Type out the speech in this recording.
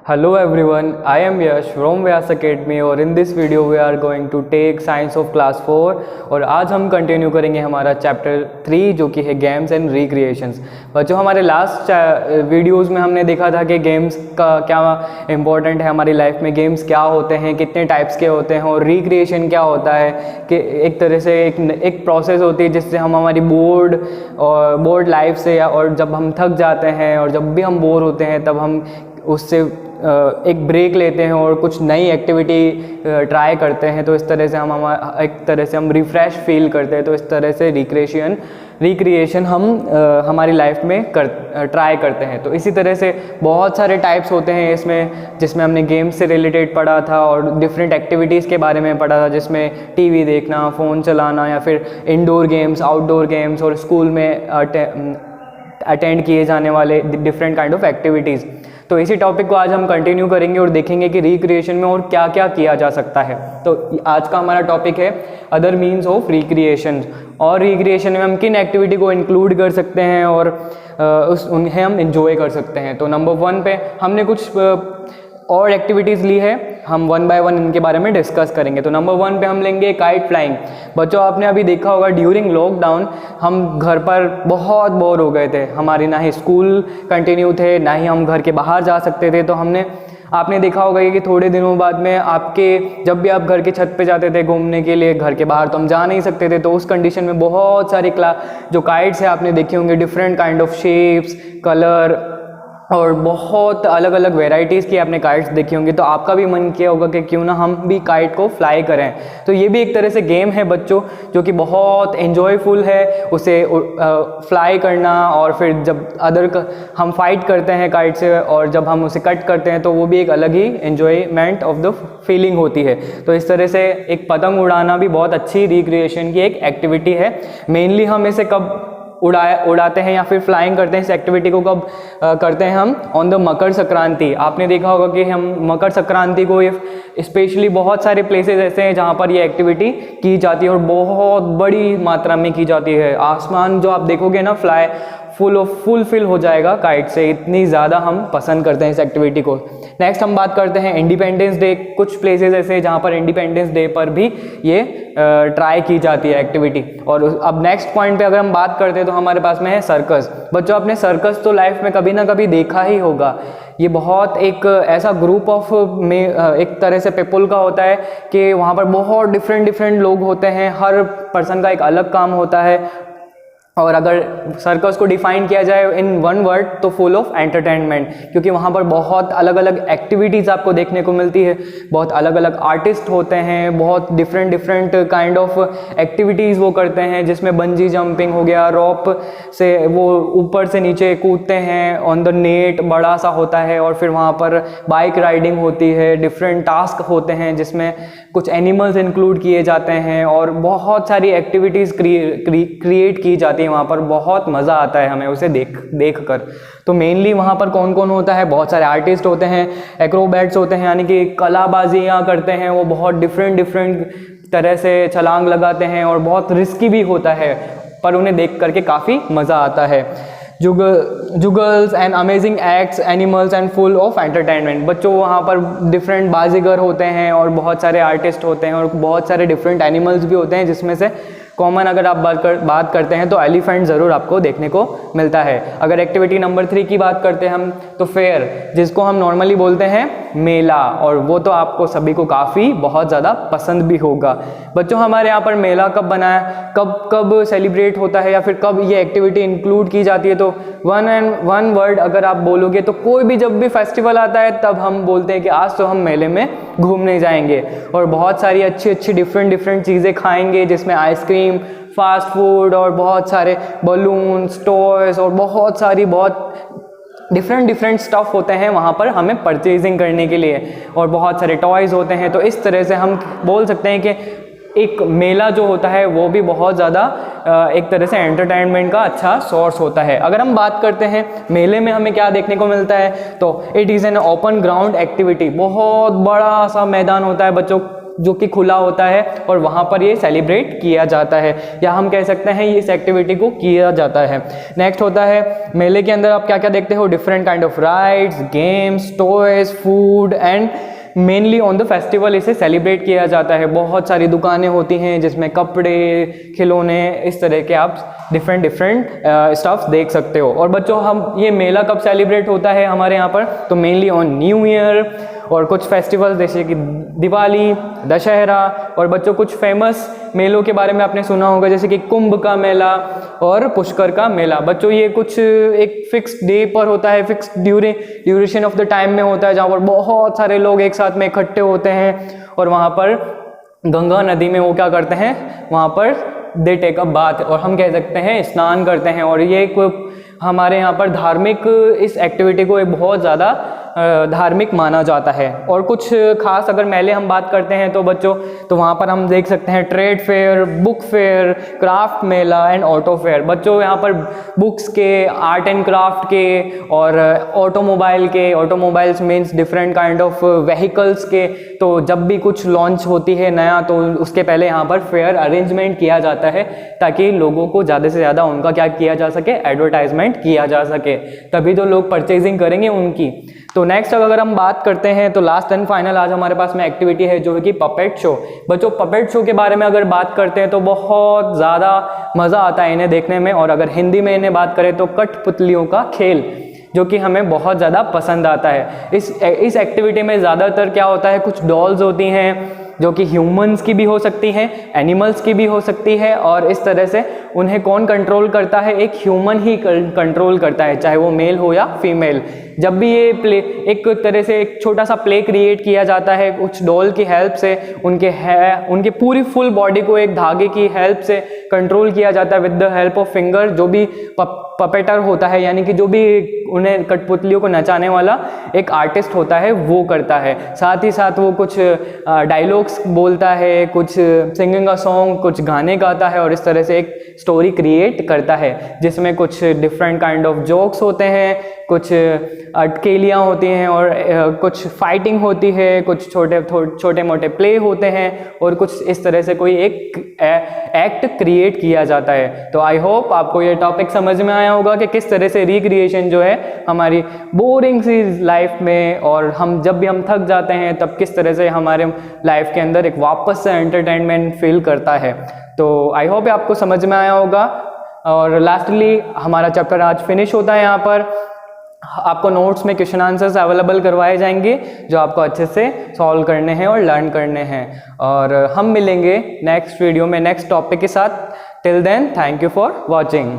Hello everyone, I am Yash from Vyas Academy और in this video we are going to take science of class 4 और आज हम continue करेंगे हमारा chapter 3 जो कि है गेम्स एंड रिक्रिएशंस। बच्चों हमारे लास्ट वीडियोस में हमने देखा था कि गेम्स का क्या इंपॉर्टेंट है हमारी लाइफ में, गेम्स क्या होते हैं, कितने टाइप्स के होते हैं और रिक्रिएशन क्या होता है कि एक तरह से एक प्रोसेस होती है जिससे हम हमारी बोर्ड लाइफ से और जब हम थक जाते हैं और जब भी हम बोर होते हैं तब हम उससे एक ब्रेक लेते हैं और कुछ नई एक्टिविटी ट्राई करते हैं। तो इस तरह से हम रिफ़्रेश फील करते हैं। तो इस तरह से रिक्रिएशन हम हमारी लाइफ में ट्राई करते हैं। तो इसी तरह से बहुत सारे टाइप्स होते हैं इसमें, जिसमें हमने गेम्स से रिलेटेड पढ़ा था और डिफरेंट एक्टिविटीज़ के बारे में पढ़ा था, जिसमें टीवी देखना, फ़ोन चलाना या फिर इंडोर गेम्स, आउटडोर गेम्स और स्कूल में अटेंड किए जाने वाले डिफरेंट काइंड ऑफ एक्टिविटीज़। तो इसी टॉपिक को आज हम कंटिन्यू करेंगे और देखेंगे कि रिक्रिएशन में और क्या क्या किया जा सकता है। तो आज का हमारा टॉपिक है अदर मीन्स ऑफ रिक्रिएशन, और रिक्रिएशन में हम किन एक्टिविटी को इंक्लूड कर सकते हैं और उन्हें हम इंजॉय कर सकते हैं। तो नंबर 1 पे हमने कुछ और एक्टिविटीज़ ली है, हम 1 बाय 1 इनके बारे में डिस्कस करेंगे। तो नंबर 1 पे हम लेंगे काइट फ्लाइंग। बच्चों आपने अभी देखा होगा ड्यूरिंग लॉकडाउन हम घर पर बहुत बोर हो गए थे, हमारी ना ही स्कूल कंटिन्यू थे ना ही हम घर के बाहर जा सकते थे। तो आपने देखा होगा कि थोड़े दिनों बाद में जब भी आप घर के छत पे जाते थे घूमने के लिए, घर के बाहर तो हम जा नहीं सकते थे, तो उस कंडीशन में बहुत सारी जो काइट्स है आपने देखे होंगे, different kind of shapes, colour और बहुत अलग अलग वेराइटीज़ की आपने काइट्स देखी होंगी। तो आपका भी मन किया होगा कि क्यों ना हम भी काइट को फ्लाई करें। तो ये भी एक तरह से गेम है बच्चों, जो कि बहुत एंजॉयफुल है उसे फ्लाई करना। और फिर जब हम फाइट करते हैं काइट से और जब हम उसे कट करते हैं तो वो भी एक अलग ही एंजॉयमेंट ऑफ द फीलिंग होती है। तो इस तरह से एक पतंग उड़ाना भी बहुत अच्छी रिक्रिएशन की एक एक्टिविटी है। मेनली हम इसे कब उड़ाते हैं या फिर फ्लाइंग करते हैं, इस एक्टिविटी को कब करते हैं हम ऑन द मकर संक्रांति। आपने देखा होगा कि हम मकर संक्रांति को स्पेशली बहुत सारे प्लेसेस ऐसे हैं जहाँ पर ये एक्टिविटी की जाती है और बहुत बड़ी मात्रा में की जाती है। आसमान जो आप देखोगे ना फुलफिल हो जाएगा काइट से, इतनी ज़्यादा हम पसंद करते हैं इस एक्टिविटी को। नेक्स्ट हम बात करते हैं इंडिपेंडेंस डे। कुछ प्लेसेस ऐसे हैं जहाँ पर इंडिपेंडेंस डे पर भी ये ट्राई की जाती है एक्टिविटी। और अब नेक्स्ट पॉइंट पे अगर हम बात करते हैं तो हमारे पास में है सर्कस। बच्चों आपने सर्कस तो लाइफ में कभी ना कभी देखा ही होगा। ये बहुत एक ऐसा ग्रुप ऑफ में एक तरह से पीपल का होता है कि वहाँ पर बहुत डिफरेंट लोग होते हैं, हर पर्सन का एक अलग काम होता है। और अगर सर्कस को डिफाइन किया जाए इन 1 वर्ड तो फुल ऑफ एंटरटेनमेंट, क्योंकि वहाँ पर बहुत अलग अलग एक्टिविटीज़ आपको देखने को मिलती है, बहुत अलग अलग आर्टिस्ट होते हैं, बहुत डिफरेंट काइंड ऑफ एक्टिविटीज़ वो करते हैं, जिसमें बंजी जंपिंग हो गया, रॉप से वो ऊपर से नीचे कूदते हैं, ऑन द नेट बड़ा सा होता है, और फिर वहाँ पर बाइक राइडिंग होती है, डिफरेंट टास्क होते हैं जिसमें कुछ एनिमल्स इंक्लूड किए जाते हैं और बहुत सारी एक्टिविटीज़ क्रिएट की जाती है। वहाँ पर बहुत मज़ा आता है हमें उसे देख कर। तो मेनली वहाँ पर कौन कौन होता है, बहुत सारे आर्टिस्ट होते हैं, एक्रोबैट्स होते हैं, यानी कि कलाबाजियाँ करते हैं, वो बहुत डिफरेंट तरह से छलांग लगाते हैं और बहुत रिस्की भी होता है, पर उन्हें देख करके काफ़ी मज़ा आता है। Juggles and amazing acts, animals and full of entertainment. बच्चों वहाँ पर डिफरेंट बाजीगर होते हैं और बहुत सारे आर्टिस्ट होते हैं और बहुत सारे डिफरेंट एनिमल्स भी होते हैं, जिसमें से कॉमन अगर आप बात करते हैं तो एलिफेंट ज़रूर आपको देखने को मिलता है। अगर एक्टिविटी नंबर 3 की बात करते हैं हम तो फेयर, जिसको हम नॉर्मली बोलते हैं मेला, और वो तो आपको सभी को काफ़ी बहुत ज़्यादा पसंद भी होगा। बच्चों हमारे यहाँ पर मेला कब बनाया, कब सेलिब्रेट होता है या फिर कब ये एक्टिविटी इंक्लूड की जाती है, तो 1 वर्ड अगर आप बोलोगे तो कोई भी जब भी फेस्टिवल आता है तब हम बोलते हैं कि आज तो हम मेले में घूमने जाएंगे और बहुत सारी अच्छी डिफरेंट चीज़ें खाएंगे, जिसमें आइसक्रीम, फास्ट फूड और बहुत सारे बलून्स, टॉयज और बहुत डिफरेंट स्टफ होते हैं वहाँ पर हमें परचेजिंग करने के लिए, और बहुत सारे टॉयज होते हैं। तो इस तरह से हम बोल सकते हैं कि एक मेला जो होता है वो भी बहुत ज़्यादा एक तरह से एंटरटेनमेंट का अच्छा सोर्स होता है। अगर हम बात करते हैं मेले में हमें क्या देखने को मिलता है, तो it is an open ground activity. बहुत बड़ा सा मैदान होता है बच्चों, जो कि खुला होता है और वहाँ पर ये सेलिब्रेट किया जाता है, या हम कह सकते हैं इस एक्टिविटी को किया जाता है। नेक्स्ट होता है मेले के अंदर आप क्या क्या देखते हो, different kind of rides, games, toys, food and mainly on the festival इसे सेलिब्रेट किया जाता है। बहुत सारी दुकानें होती हैं जिसमें कपड़े, खिलौने, इस तरह के आप डिफरेंट स्टफ्स देख सकते हो। और बच्चों हम ये मेला कब सेलिब्रेट होता है हमारे यहाँ पर, तो मेनली ऑन न्यू ईयर और कुछ फेस्टिवल जैसे कि दिवाली, दशहरा। और बच्चों कुछ फेमस मेलों के बारे में आपने सुना होगा जैसे कि कुंभ का मेला और पुष्कर का मेला। बच्चों ये कुछ एक फिक्स्ड डे पर होता है, fixed duration of the time में होता है, जहाँ पर बहुत सारे लोग एक साथ में इकट्ठे होते हैं और वहाँ पर गंगा नदी में वो क्या करते हैं, वहाँ पर दे टेक अ बाथ, और हम कह सकते हैं स्नान करते हैं। और ये हमारे यहाँ पर धार्मिक इस एक्टिविटी को एक बहुत ज़्यादा धार्मिक माना जाता है। और कुछ खास अगर मेले हम बात करते हैं तो बच्चों, तो वहाँ पर हम देख सकते हैं trade fair, book fair, craft Mela and auto fair. बच्चों यहाँ पर बुक्स के, आर्ट एंड क्राफ्ट के और ऑटोमोबाइल के, automobiles means different kind of vehicles के, तो जब भी कुछ लॉन्च होती है नया तो उसके पहले यहाँ पर फेयर अरेंजमेंट किया जाता है ताकि लोगों को ज़्यादा से ज़्यादा उनका क्या किया जा सके, एडवर्टाइजमेंट किया जा सके, तभी तो लोग परचेजिंग करेंगे उनकी। तो नेक्स्ट अगर हम बात करते हैं तो लास्ट एंड फाइनल आज हमारे पास में एक्टिविटी है जो है कि पपेट शो। बच्चों पपेट शो के बारे में अगर बात करते हैं तो बहुत ज़्यादा मज़ा आता है इन्हें देखने में, और अगर हिंदी में इन्हें बात करें तो कठपुतलियों का खेल, जो कि हमें बहुत ज़्यादा पसंद आता है। इस एक्टिविटी में ज़्यादातर क्या होता है, कुछ डॉल्स होती हैं जो कि ह्यूमंस की भी हो सकती हैं, एनिमल्स की भी हो सकती है, और इस तरह से उन्हें कौन कंट्रोल करता है, एक ह्यूमन ही कंट्रोल करता है, चाहे वो मेल हो या फीमेल। जब भी ये प्ले, एक तरह से एक छोटा सा प्ले क्रिएट किया जाता है कुछ डॉल की हेल्प से, उनके पूरी फुल बॉडी को एक धागे की हेल्प से कंट्रोल किया जाता है with the help of finger. जो भी पपेटर होता है, यानी कि जो भी उन्हें कठपुतलियों को नचाने वाला एक आर्टिस्ट होता है वो करता है। साथ ही साथ वो कुछ डायलॉग्स बोलता है, कुछ सिंगिंग अ सॉन्ग, कुछ गाने गाता है, और इस तरह से एक स्टोरी क्रिएट करता है जिसमें कुछ डिफरेंट काइंड ऑफ जोक्स होते हैं, कुछ अटकेलियाँ होती हैं, और कुछ फाइटिंग होती है, कुछ छोटे मोटे प्ले होते हैं, और कुछ इस तरह से कोई एक एक्ट क्रिएट किया जाता है। तो आई होप आपको ये टॉपिक समझ में आया होगा कि किस तरह से रिक्रिएशन जो है हमारी बोरिंग सी लाइफ में, और जब भी हम थक जाते हैं तब किस तरह से हमारे लाइफ के अंदर एक वापस से एंटरटेनमेंट फील करता है। तो आई होप आपको समझ में आया होगा। और लास्टली हमारा चैप्टर आज फिनिश होता है। यहाँ पर आपको नोट्स में क्वेश्चन आंसर्स अवेलेबल करवाए जाएंगे जो आपको अच्छे से सॉल्व करने हैं और लर्न करने हैं, और हम मिलेंगे नेक्स्ट वीडियो में नेक्स्ट टॉपिक के साथ। Till then thank you for watching.